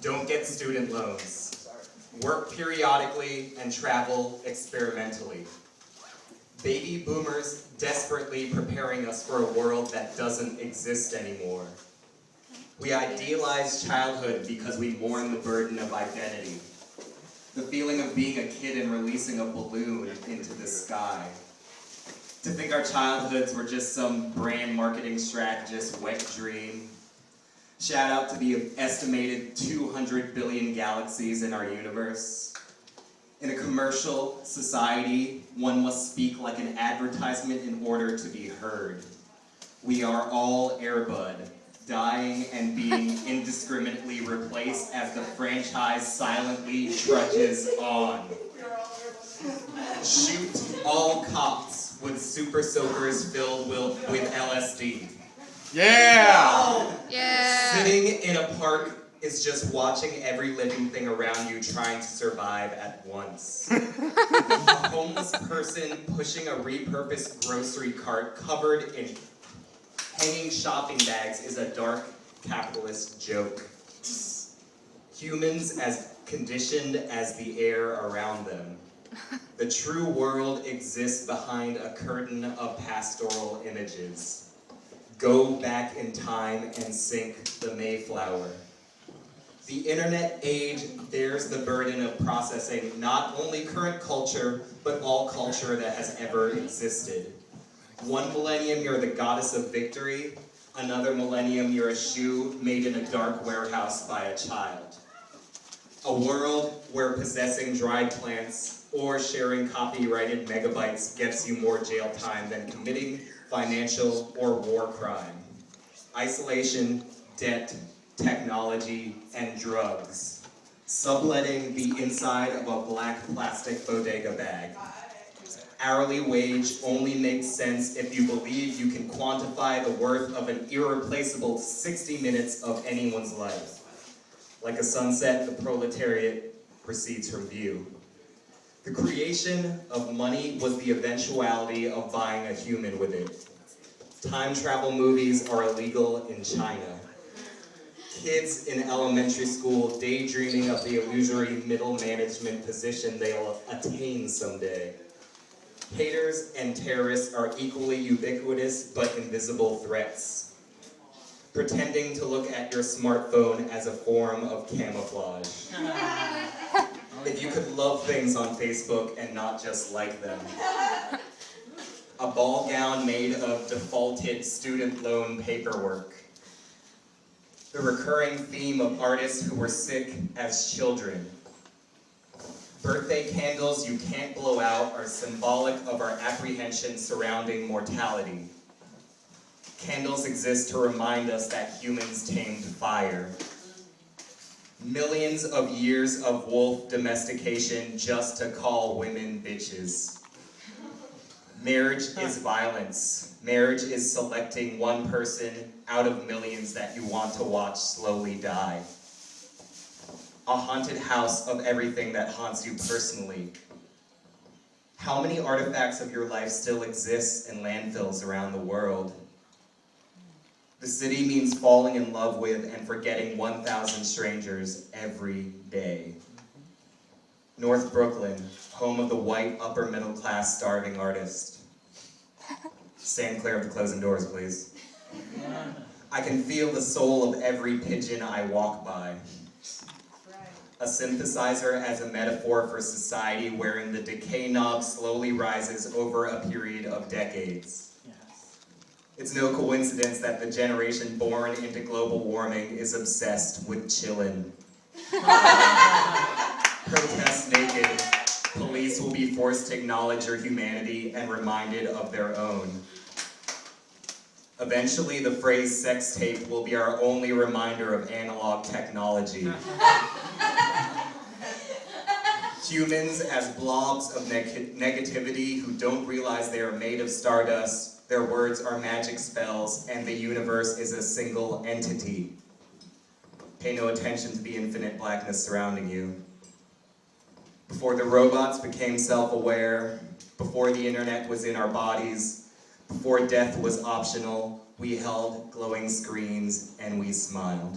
Don't get student loans. Work periodically and travel experimentally. Baby boomers desperately preparing us for a world that doesn't exist anymore. We idealize childhood because we mourn the burden of identity. The feeling of being a kid and releasing a balloon into the sky. To think our childhoods were just some brand marketing strategist's wet dream. Shout out to the estimated 200 billion galaxies in our universe. In a commercial society, one must speak like an advertisement in order to be heard. We are all Airbud, dying and being indiscriminately replaced as the franchise silently trudges on. Shoot all cops with super soakers filled with LSD. Yeah! Yeah! Sitting in a park is just watching every living thing around you trying to survive at once. A homeless person pushing a repurposed grocery cart covered in hanging shopping bags is a dark capitalist joke. Humans as conditioned as the air around them. The true world exists behind a curtain of pastoral images. Go back in time and sink the Mayflower. The internet age bears the burden of processing not only current culture, but all culture that has ever existed. One millennium you're the goddess of victory, another millennium you're a shoe made in a dark warehouse by a child. A world where possessing dried plants or sharing copyrighted megabytes gets you more jail time than committing financial or war crime. Isolation, debt, technology, and drugs. Subletting the inside of a black plastic bodega bag. Hourly wage only makes sense if you believe you can quantify the worth of an irreplaceable 60 minutes of anyone's life. Like a sunset, the proletariat recedes from view. The creation of money was the eventuality of buying a human with it. Time travel movies are illegal in China. Kids in elementary school daydreaming of the illusory middle management position they'll attain someday. Haters and terrorists are equally ubiquitous but invisible threats. Pretending to look at your smartphone as a form of camouflage. If you could love things on Facebook and not just like them. A ball gown made of defaulted student loan paperwork. The recurring theme of artists who were sick as children. Birthday candles you can't blow out are symbolic of our apprehension surrounding mortality. Candles exist to remind us that humans tamed fire. Millions of years of wolf domestication just to call women bitches. Marriage is violence. Marriage is selecting one person out of millions that you want to watch slowly die. A haunted house of everything that haunts you personally. How many artifacts of your life still exist in landfills around the world? The city means falling in love with and forgetting 1,000 strangers every day. North Brooklyn, home of the white upper middle class starving artist. Stand clear of the closing doors, please. I can feel the soul of every pigeon I walk by. A synthesizer as a metaphor for society wherein the decay knob slowly rises over a period of decades. It's no coincidence that the generation born into global warming is obsessed with chillin'. Protest naked, police will be forced to acknowledge your humanity and reminded of their own. Eventually, the phrase sex tape will be our only reminder of analog technology. Humans as blobs of negativity who don't realize they are made of stardust. Their words are magic spells, and the universe is a single entity. Pay no attention to the infinite blackness surrounding you. Before the robots became self-aware, before the internet was in our bodies, before death was optional, we held glowing screens and we smiled.